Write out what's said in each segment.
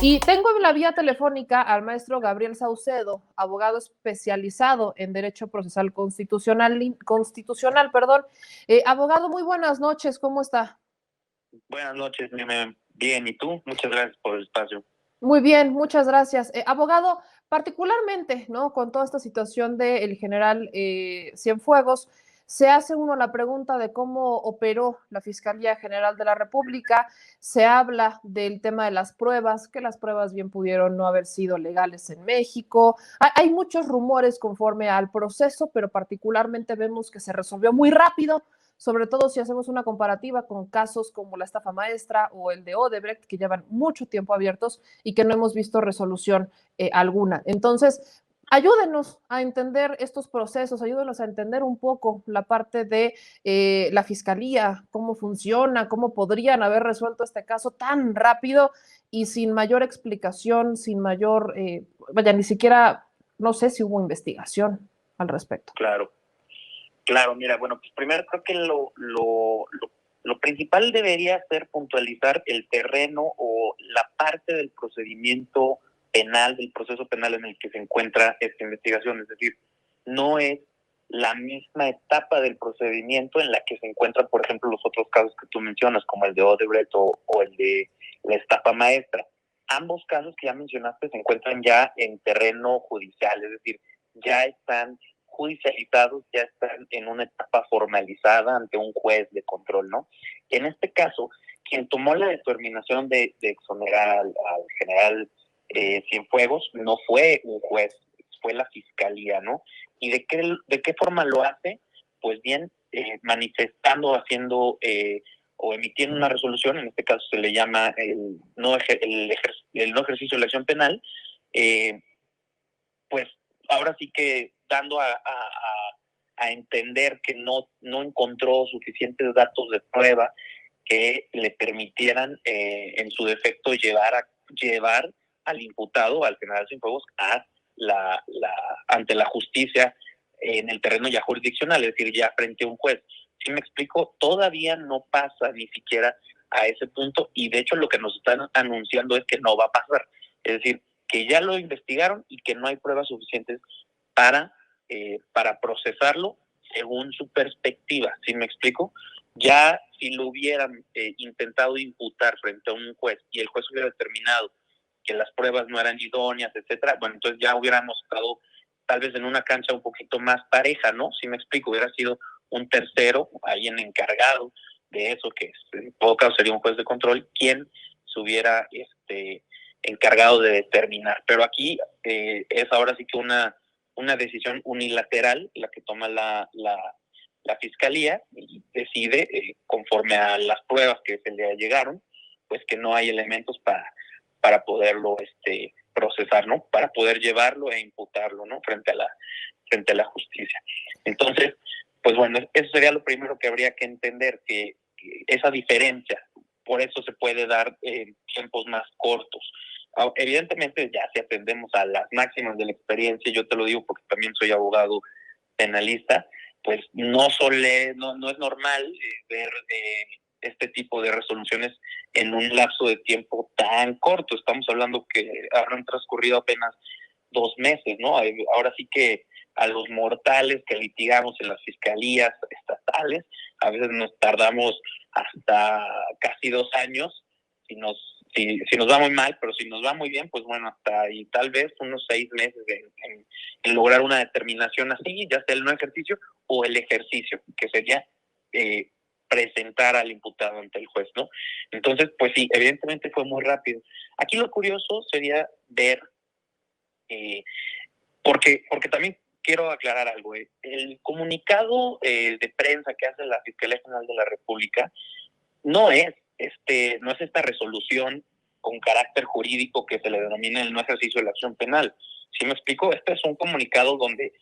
Y tengo en la vía telefónica al maestro Gabriel Saucedo, abogado especializado en Derecho Procesal Constitucional, perdón. Abogado, muy buenas noches, ¿cómo está? Buenas noches, bien, ¿y tú? Muchas gracias por el espacio. Muy bien, muchas gracias. Abogado, particularmente, ¿no? Con toda esta situación del general Cienfuegos, se hace uno la pregunta de cómo operó la Fiscalía General de la República. Se habla del tema de las pruebas, que las pruebas bien pudieron no haber sido legales en México. Hay muchos rumores conforme al proceso, pero particularmente vemos que se resolvió muy rápido, sobre todo si hacemos una comparativa con casos como la estafa maestra o el de Odebrecht, que llevan mucho tiempo abiertos y que no hemos visto resolución alguna. Entonces, ayúdenos a entender estos procesos, ayúdenos a entender un poco la parte de la fiscalía, cómo funciona, cómo podrían haber resuelto este caso tan rápido y sin mayor explicación, sin mayor, vaya, ni siquiera, no sé si hubo investigación al respecto. Claro, mira, bueno, pues primero creo que lo principal debería ser puntualizar el terreno o la parte del procedimiento penal, del proceso penal en el que se encuentra esta investigación. Es decir, no es la misma etapa del procedimiento en la que se encuentran, por ejemplo, los otros casos que tú mencionas, como el de Odebrecht o el de la estafa maestra. Ambos casos que ya mencionaste se encuentran ya en terreno judicial, es decir, ya están judicializados, ya están en una etapa formalizada ante un juez de control, ¿no? En este caso, quien tomó la determinación de exonerar al general Cienfuegos no fue un juez, fue la fiscalía, ¿no? ¿Y de qué forma lo hace? Pues bien, manifestando, haciendo o emitiendo una resolución, en este caso se le llama el no ejercicio de la acción penal, pues ahora sí que dando a entender que no encontró suficientes datos de prueba que le permitieran, en su defecto, llevar al imputado, al general Cienfuegos, ante la justicia en el terreno ya jurisdiccional, es decir, ya frente a un juez. ¿Sí me explico? Todavía no pasa ni siquiera a ese punto, y de hecho lo que nos están anunciando es que no va a pasar. Es decir, que ya lo investigaron y que no hay pruebas suficientes para procesarlo según su perspectiva. ¿Sí me explico? Ya si lo hubieran intentado imputar frente a un juez y el juez hubiera determinado que las pruebas no eran idóneas, etcétera, bueno, entonces ya hubiéramos estado tal vez en una cancha un poquito más pareja, ¿no? ¿Sí me explico? Hubiera sido un tercero, alguien encargado de eso, que en todo caso sería un juez de control, quien se hubiera encargado de determinar. Pero aquí es ahora sí que una decisión unilateral la que toma la fiscalía y decide, conforme a las pruebas que se le llegaron, pues que no hay elementos para poderlo procesar, ¿no? Para poder llevarlo e imputarlo, ¿no? Frente a la justicia. Entonces, pues bueno, eso sería lo primero que habría que entender, que esa diferencia, por eso se puede dar tiempos más cortos. Evidentemente, ya si atendemos a las máximas de la experiencia, yo te lo digo porque también soy abogado penalista, pues no es normal ver este tipo de resoluciones en un lapso de tiempo tan corto. Estamos hablando que habrán transcurrido apenas 2 meses, ¿no? Ahora sí que a los mortales que litigamos en las fiscalías estatales, a veces nos tardamos hasta casi 2 años, si nos va muy mal, pero si nos va muy bien, pues bueno, hasta ahí tal vez unos 6 meses en lograr una determinación así, ya sea el no ejercicio o el ejercicio, que sería presentar al imputado ante el juez, ¿no? Entonces, pues sí, evidentemente fue muy rápido. Aquí lo curioso sería ver, porque también quiero aclarar algo. El comunicado de prensa que hace la Fiscalía General de la República no es esta resolución con carácter jurídico que se le denomina el no ejercicio de la acción penal. ¿Sí me explico? Este es un comunicado donde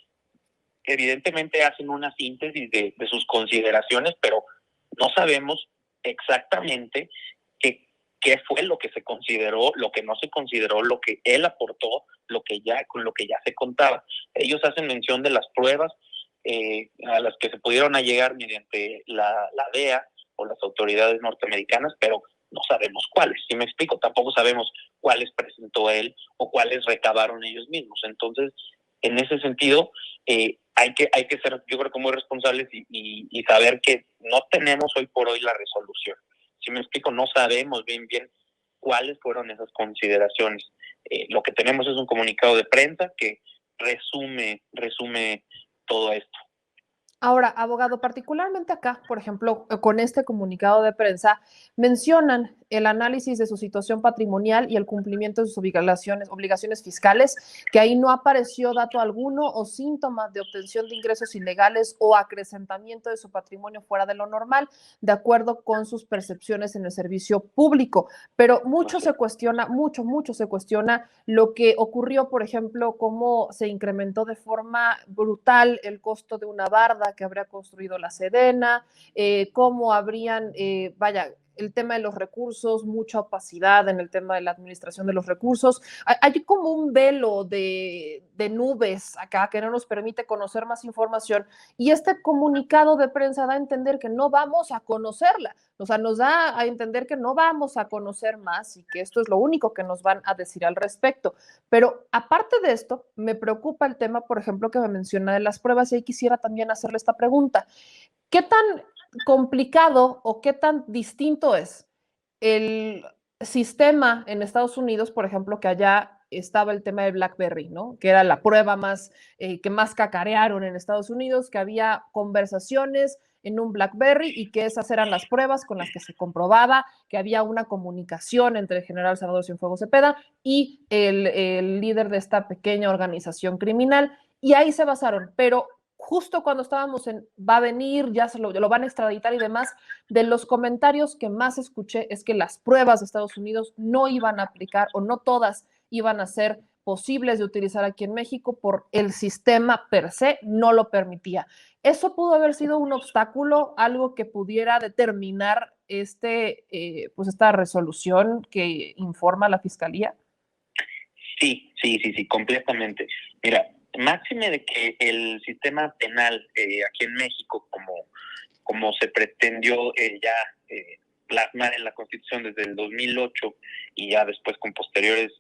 evidentemente hacen una síntesis de sus consideraciones, pero no sabemos exactamente qué fue lo que se consideró, lo que no se consideró, lo que él aportó, con lo que ya se contaba. Ellos hacen mención de las pruebas a las que se pudieron allegar mediante la DEA o las autoridades norteamericanas, pero no sabemos cuáles. ¿Sí me explico? Tampoco sabemos cuáles presentó él o cuáles recabaron ellos mismos. Entonces, en ese sentido, hay que ser, yo creo que muy responsables y saber que no tenemos hoy por hoy la resolución. Si me explico, no sabemos bien cuáles fueron esas consideraciones. Lo que tenemos es un comunicado de prensa que resume todo esto. Ahora, abogado, particularmente acá, por ejemplo, con este comunicado de prensa, mencionan el análisis de su situación patrimonial y el cumplimiento de sus obligaciones fiscales, que ahí no apareció dato alguno o síntoma de obtención de ingresos ilegales o acrecentamiento de su patrimonio fuera de lo normal, de acuerdo con sus percepciones en el servicio público. Pero mucho se cuestiona lo que ocurrió, por ejemplo, cómo se incrementó de forma brutal el costo de una barda que habría construido la Sedena, cómo habrían, el tema de los recursos, mucha opacidad en el tema de la administración de los recursos. Hay como un velo de nubes acá que no nos permite conocer más información y este comunicado de prensa da a entender que no vamos a conocerla. O sea, nos da a entender que no vamos a conocer más y que esto es lo único que nos van a decir al respecto. Pero aparte de esto, me preocupa el tema, por ejemplo, que me menciona de las pruebas y ahí quisiera también hacerle esta pregunta. ¿Qué tan complicado o qué tan distinto es el sistema en Estados Unidos, por ejemplo, que allá estaba el tema de BlackBerry, ¿no? Que era la prueba más que más cacarearon en Estados Unidos, que había conversaciones en un BlackBerry y que esas eran las pruebas con las que se comprobaba que había una comunicación entre el general Salvador Cienfuegos Cepeda y el líder de esta pequeña organización criminal. Y ahí se basaron, pero justo cuando estábamos en va a venir, ya lo van a extraditar y demás, de los comentarios que más escuché es que las pruebas de Estados Unidos no iban a aplicar o no todas iban a ser posibles de utilizar aquí en México por el sistema per se no lo permitía. ¿Eso pudo haber sido un obstáculo, algo que pudiera determinar pues esta resolución que informa la Fiscalía? Sí, completamente. Mira, máxime de que el sistema penal aquí en México, como se pretendió ya plasmar en la Constitución desde el 2008 y ya después con posteriores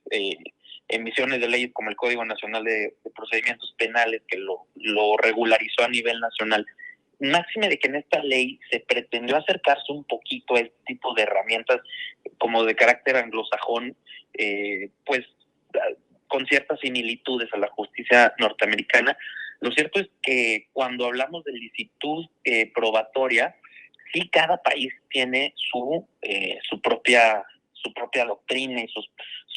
emisiones de leyes como el Código Nacional de Procedimientos Penales que lo regularizó a nivel nacional, máxime de que en esta ley se pretendió acercarse un poquito a este tipo de herramientas como de carácter anglosajón, pues con ciertas similitudes a la justicia norteamericana. Lo cierto es que cuando hablamos de licitud probatoria, sí, cada país tiene su propia doctrina y sus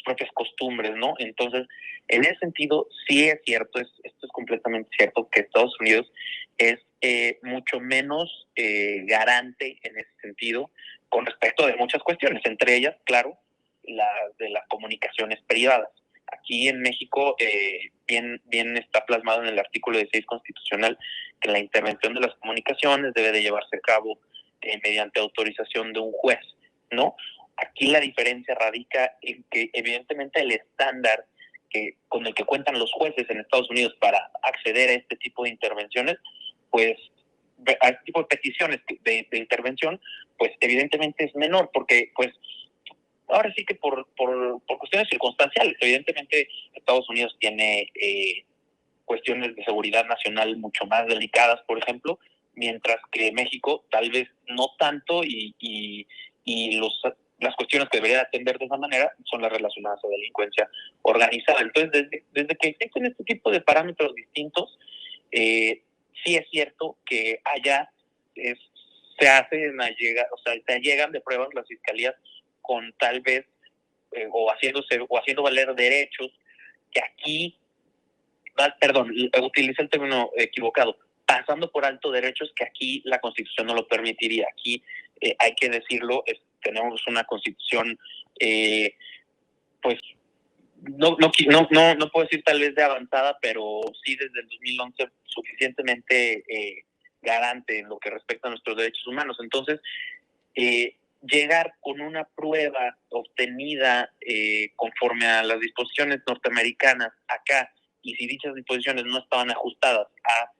propias costumbres, ¿no? Entonces, en ese sentido, sí es cierto, esto es completamente cierto, que Estados Unidos es mucho menos garante en ese sentido con respecto de muchas cuestiones, entre ellas, claro, las de las comunicaciones privadas. Aquí en México bien está plasmado en el artículo 16 constitucional que la intervención de las comunicaciones debe de llevarse a cabo mediante autorización de un juez, ¿no? Aquí la diferencia radica en que evidentemente el estándar con el que cuentan los jueces en Estados Unidos para acceder a este tipo de intervenciones, pues a este tipo de peticiones de intervención, pues evidentemente es menor, porque pues ahora sí que por cuestiones circunstanciales, evidentemente Estados Unidos tiene cuestiones de seguridad nacional mucho más delicadas, por ejemplo, mientras que México tal vez no tanto y las cuestiones que debería atender de esa manera son las relacionadas a delincuencia organizada. Entonces, desde que existen este tipo de parámetros distintos, sí es cierto que allá se llegan de pruebas las fiscalías con tal vez haciendo valer derechos que aquí, utilicé el término equivocado, pasando por alto derechos que aquí la Constitución no lo permitiría. Aquí hay que decirlo, tenemos una Constitución pues no puedo decir tal vez de avanzada, pero sí desde el 2011 suficientemente garante en lo que respecta a nuestros derechos humanos. Entonces, llegar con una prueba obtenida conforme a las disposiciones norteamericanas acá, y si dichas disposiciones no estaban ajustadas a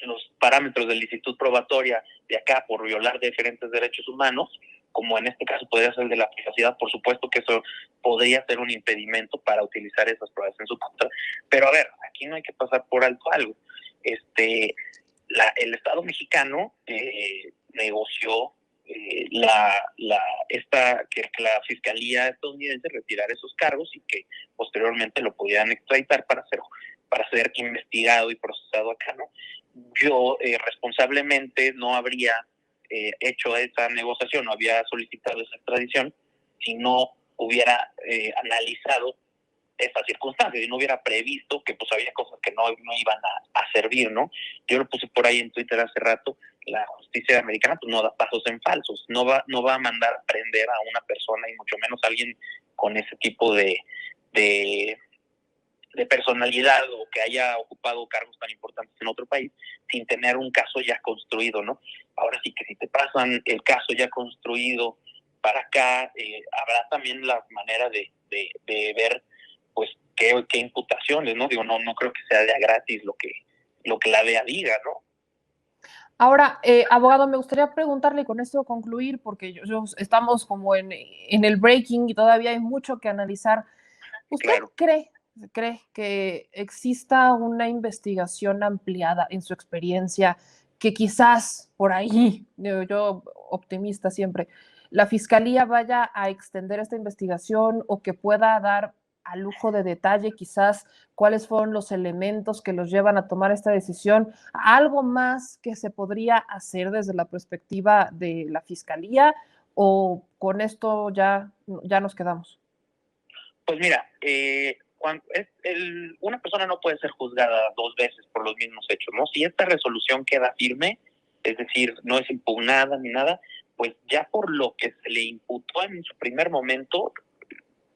los parámetros de licitud probatoria de acá por violar diferentes derechos humanos, como en este caso podría ser el de la privacidad, por supuesto que eso podría ser un impedimento para utilizar esas pruebas en su contra. Pero a ver, aquí no hay que pasar por alto algo. El Estado mexicano negoció que la Fiscalía estadounidense retirara esos cargos y que posteriormente lo pudieran extraditar para ser investigado y procesado acá, ¿no? Yo responsablemente no habría hecho esa negociación, no había solicitado esa extradición si no hubiera analizado esas circunstancias y no hubiera previsto que pues había cosas que no iban a servir, ¿no? Yo lo puse por ahí en Twitter hace rato, la justicia americana pues no da pasos en falsos, no va a mandar a prender a una persona y mucho menos a alguien con ese tipo de personalidad o que haya ocupado cargos tan importantes en otro país sin tener un caso ya construido, ¿no? Ahora sí que si te pasan el caso ya construido para acá, habrá también la manera de ver pues qué imputaciones, ¿no? Digo, no creo que sea de a gratis lo que la DEA diga, ¿no? Ahora, abogado, me gustaría preguntarle y con esto concluir, porque estamos como en el breaking y todavía hay mucho que analizar. ¿Usted cree que exista una investigación ampliada en su experiencia, que quizás por ahí, yo optimista siempre, la Fiscalía vaya a extender esta investigación o que pueda dar a lujo de detalle quizás cuáles fueron los elementos que los llevan a tomar esta decisión? ¿Algo más que se podría hacer desde la perspectiva de la Fiscalía o con esto ya nos quedamos? Pues mira, una persona no puede ser juzgada dos veces por los mismos hechos, ¿no? Si esta resolución queda firme, es decir, no es impugnada ni nada, pues ya por lo que se le imputó en su primer momento,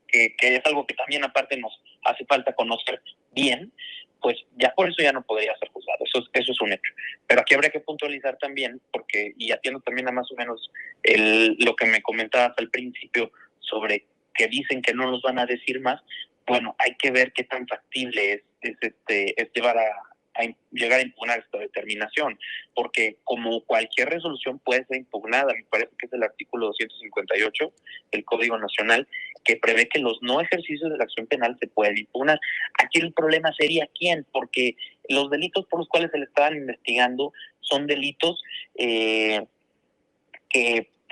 que es algo que también aparte nos hace falta conocer bien, pues ya por eso ya no podría ser juzgado, eso es un hecho. Pero aquí habría que puntualizar también, porque, y atiendo también a más o menos lo que me comentabas al principio sobre que dicen que no nos van a decir más, bueno, hay que ver qué tan factible es llevar a llegar a impugnar esta determinación, porque como cualquier resolución puede ser impugnada, me parece que es el artículo 258 del Código Nacional, que prevé que los no ejercicios de la acción penal se pueden impugnar. Aquí el problema sería quién, porque los delitos por los cuales se le estaban investigando son delitos que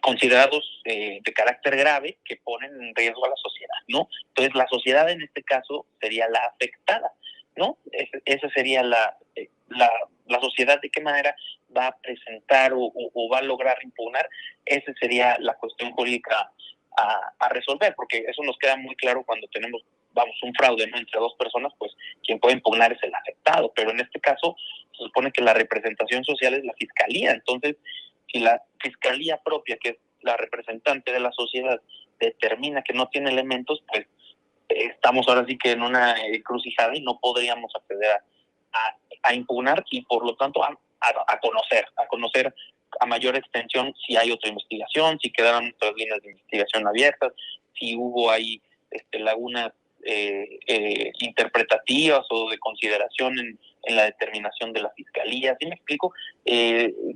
considerados de carácter grave que ponen en riesgo a la sociedad, ¿no? Entonces la sociedad en este caso sería la afectada, ¿no? Esa sería la sociedad, de qué manera va a presentar o va a lograr impugnar. Esa sería la cuestión jurídica a resolver, porque eso nos queda muy claro cuando tenemos, un fraude, ¿no?, entre dos personas, pues quien puede impugnar es el afectado, pero en este caso se supone que la representación social es la fiscalía. Entonces, si la fiscalía propia, que es la representante de la sociedad, determina que no tiene elementos, pues estamos ahora sí que en una encrucijada y no podríamos acceder a impugnar y por lo tanto a conocer a mayor extensión si hay otra investigación, si quedaron otras líneas de investigación abiertas, si hubo ahí lagunas interpretativas o de consideración en la determinación de la fiscalía. ¿Sí me explico?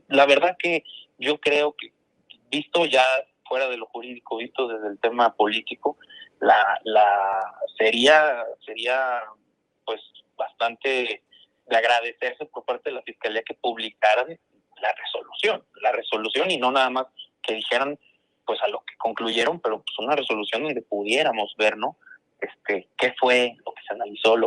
La verdad que yo creo que, visto ya fuera de lo jurídico, visto desde el tema político, sería pues bastante de agradecerse por parte de la fiscalía que publicaran la resolución y no nada más que dijeran pues a lo que concluyeron, pero pues una resolución donde pudiéramos ver, ¿no? Qué fue lo que se analizó,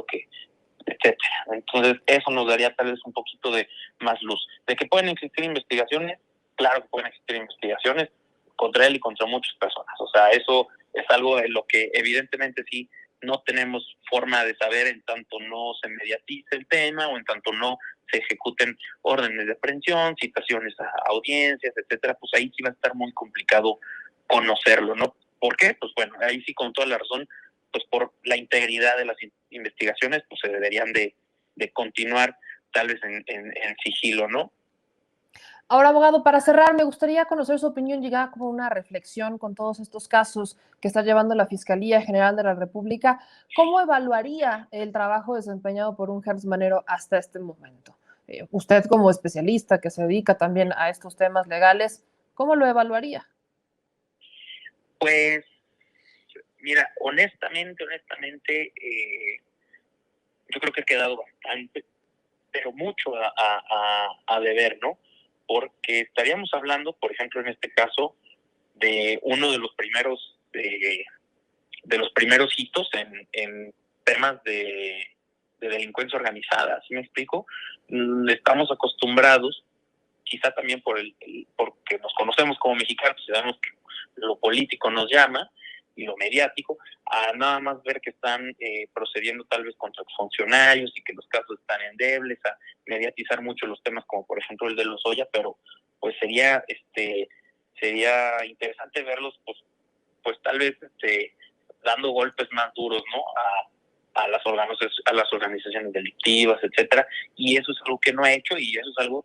etcétera. Entonces eso nos daría tal vez un poquito de más luz. De que pueden existir investigaciones, claro que pueden existir investigaciones contra él y contra muchas personas. O sea, eso es algo de lo que evidentemente sí no tenemos forma de saber en tanto no se mediatice el tema o en tanto no se ejecuten órdenes de aprehensión, citaciones a audiencias, etcétera. Pues ahí sí va a estar muy complicado conocerlo, ¿no? ¿Por qué? Pues bueno, ahí sí con toda la razón, pues por la integridad de las investigaciones, pues se deberían de continuar tal vez en sigilo, ¿no? Ahora, abogado, para cerrar, me gustaría conocer su opinión, llegar como una reflexión con todos estos casos que está llevando la Fiscalía General de la República. ¿Cómo evaluaría el trabajo desempeñado por un Gers Manero hasta este momento? Usted como especialista que se dedica también a estos temas legales, ¿cómo lo evaluaría? Pues, mira, honestamente, yo creo que ha quedado bastante, pero mucho a deber, ¿no? Porque estaríamos hablando, por ejemplo, en este caso, de uno de los primeros hitos en temas de delincuencia organizada, ¿sí me explico? Estamos acostumbrados, quizá también porque nos conocemos como mexicanos, sabemos que lo político nos llama y lo mediático, a nada más ver que están procediendo tal vez contra funcionarios y que los casos están endebles, a mediatizar mucho los temas como por ejemplo el de Lozoya, pero pues sería interesante verlos pues tal vez dando golpes más duros, ¿no? A las organizaciones delictivas, etcétera, y eso es algo que no ha hecho, y eso es algo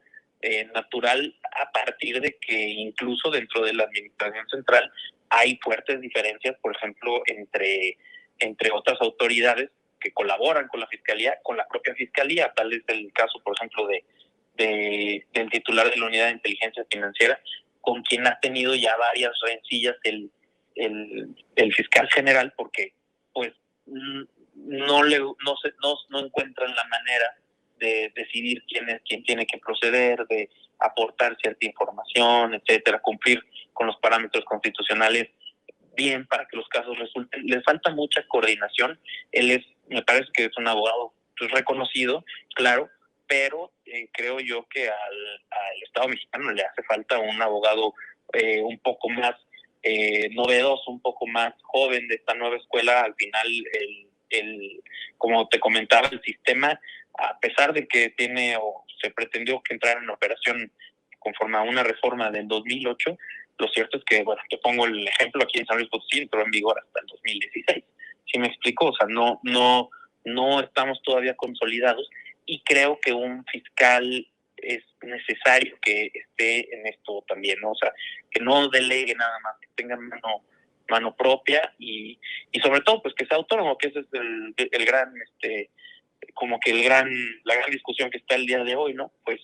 natural, a partir de que incluso dentro de la administración central hay fuertes diferencias, por ejemplo, entre otras autoridades que colaboran con la fiscalía, con la propia fiscalía. Tal es el caso, por ejemplo, del titular de la unidad de inteligencia financiera, con quien ha tenido ya varias rencillas el fiscal general, porque pues no encuentran la manera de decidir quién tiene que proceder, de aportar cierta información, etcétera, cumplir con los parámetros constitucionales bien para que los casos resulten. Les falta mucha coordinación. Me parece que es un abogado pues, reconocido, claro, pero creo yo que al Estado mexicano le hace falta un abogado un poco más novedoso, un poco más joven de esta nueva escuela. Al final, como te comentaba, el sistema, a pesar de que tiene o se pretendió que entrara en operación conforme a una reforma del 2008, lo cierto es que, bueno, te pongo el ejemplo, aquí en San Luis Potosí entró en vigor hasta el 2016. ¿Sí me explico? O sea, no estamos todavía consolidados, y creo que un fiscal es necesario que esté en esto también, ¿no? O sea, que no delegue nada más, que tenga mano propia y sobre todo pues que sea autónomo, que ese es el gran como que la gran discusión que está el día de hoy, ¿no? Pues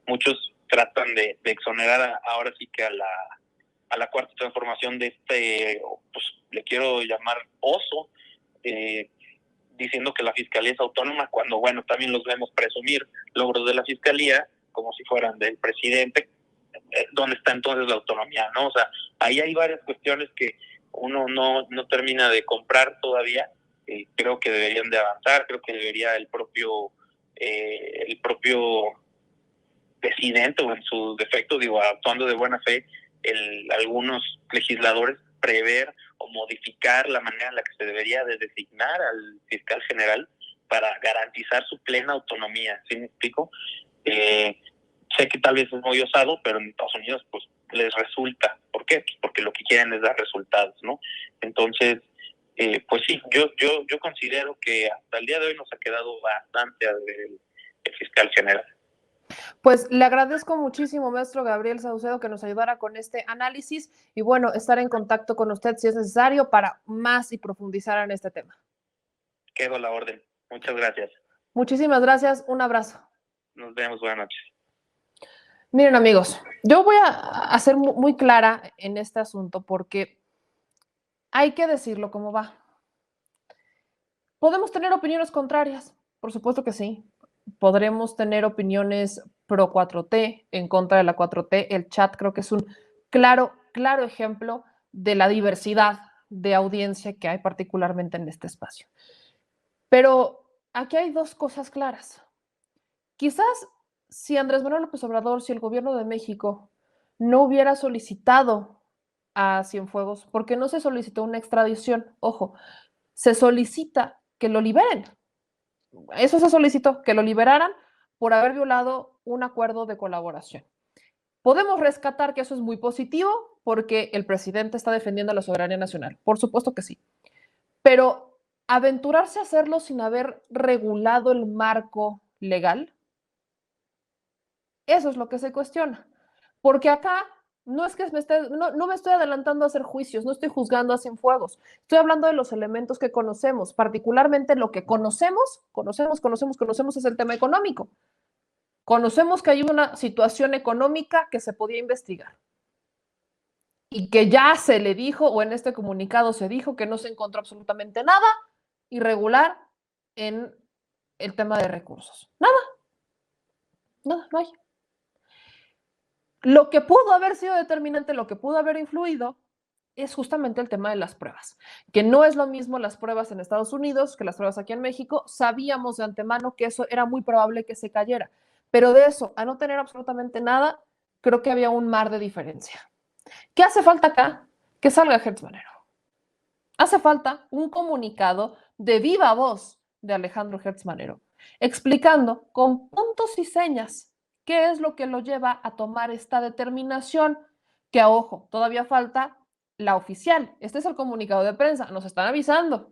muchos tratan de exonerar ahora sí que a la cuarta transformación de pues le quiero llamar oso, diciendo que la fiscalía es autónoma, cuando bueno, también los vemos presumir logros de la fiscalía como si fueran del presidente. ¿Dónde está entonces la autonomía, no? O sea, ahí hay varias cuestiones que uno no termina de comprar todavía. Creo que deberían de avanzar, creo que debería el propio presidente, o en su defecto, digo, actuando de buena fe, algunos legisladores prever o modificar la manera en la que se debería de designar al fiscal general para garantizar su plena autonomía. ¿Sí me explico? Sé que tal vez es muy osado, pero en Estados Unidos pues les resulta. ¿Por qué? Pues porque lo que quieren es dar resultados, ¿no? Entonces, pues sí, yo considero que hasta el día de hoy nos ha quedado bastante a ver el fiscal general. Pues le agradezco muchísimo, maestro Gabriel Saucedo, que nos ayudara con este análisis y bueno, estar en contacto con usted si es necesario para más y profundizar en este tema. Quedo a la orden. Muchas gracias. Muchísimas gracias, un abrazo. Nos vemos, buenas noches. Miren amigos, yo voy a ser muy clara en este asunto porque hay que decirlo como va. ¿Podemos tener opiniones contrarias? Por supuesto que sí. Podremos tener opiniones pro 4T, en contra de la 4T. El chat creo que es un claro ejemplo de la diversidad de audiencia que hay particularmente en este espacio. Pero aquí hay dos cosas claras. Quizás si Andrés Manuel López Obrador, si el gobierno de México no hubiera solicitado a Cienfuegos, porque no se solicitó una extradición, ojo, se solicita que lo liberen. Eso se solicitó, que lo liberaran por haber violado un acuerdo de colaboración. Podemos rescatar que eso es muy positivo porque el presidente está defendiendo la soberanía nacional. Por supuesto que sí. Pero aventurarse a hacerlo sin haber regulado el marco legal, eso es lo que se cuestiona. Porque acá no es que no me estoy adelantando a hacer juicios, no estoy juzgando a Cienfuegos. Estoy hablando de los elementos que conocemos, particularmente lo que conocemos es el tema económico. Conocemos que hay una situación económica que se podía investigar. y que ya se le dijo, o en este comunicado se dijo que no se encontró absolutamente nada irregular en el tema de recursos. Nada, no hay. Lo que pudo haber sido determinante, lo que pudo haber influido, es justamente el tema de las pruebas, que no es lo mismo las pruebas en Estados Unidos que las pruebas aquí en México. Sabíamos de antemano que eso era muy probable que se cayera, pero de eso a no tener absolutamente nada, creo que había un mar de diferencia. ¿Qué hace falta acá? Que salga Hertz Manero. Hace falta un comunicado de viva voz de Alejandro Hertz Manero, explicando con puntos y señas qué es lo que lo lleva a tomar esta determinación, que a ojo, todavía falta la oficial. Este es el comunicado de prensa, nos están avisando.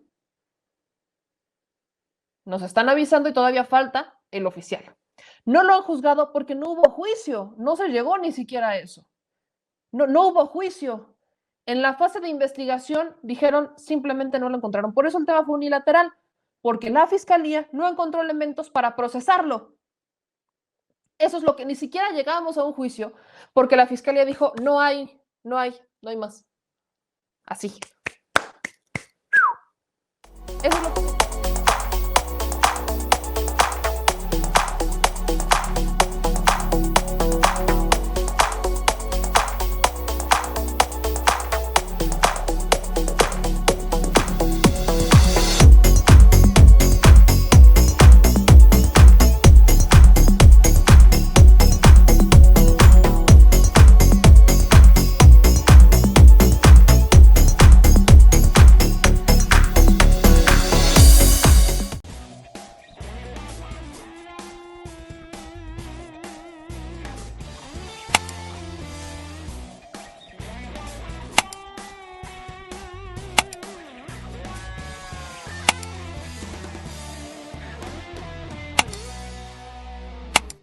Nos están avisando y todavía falta el oficial. No lo han juzgado porque no hubo juicio, no se llegó ni siquiera a eso. No hubo juicio. En la fase de investigación dijeron simplemente no lo encontraron. Por eso el tema fue unilateral, porque la fiscalía no encontró elementos para procesarlo. Eso es lo que ni siquiera llegábamos a un juicio, porque la fiscalía dijo no hay más. Así. Eso es lo que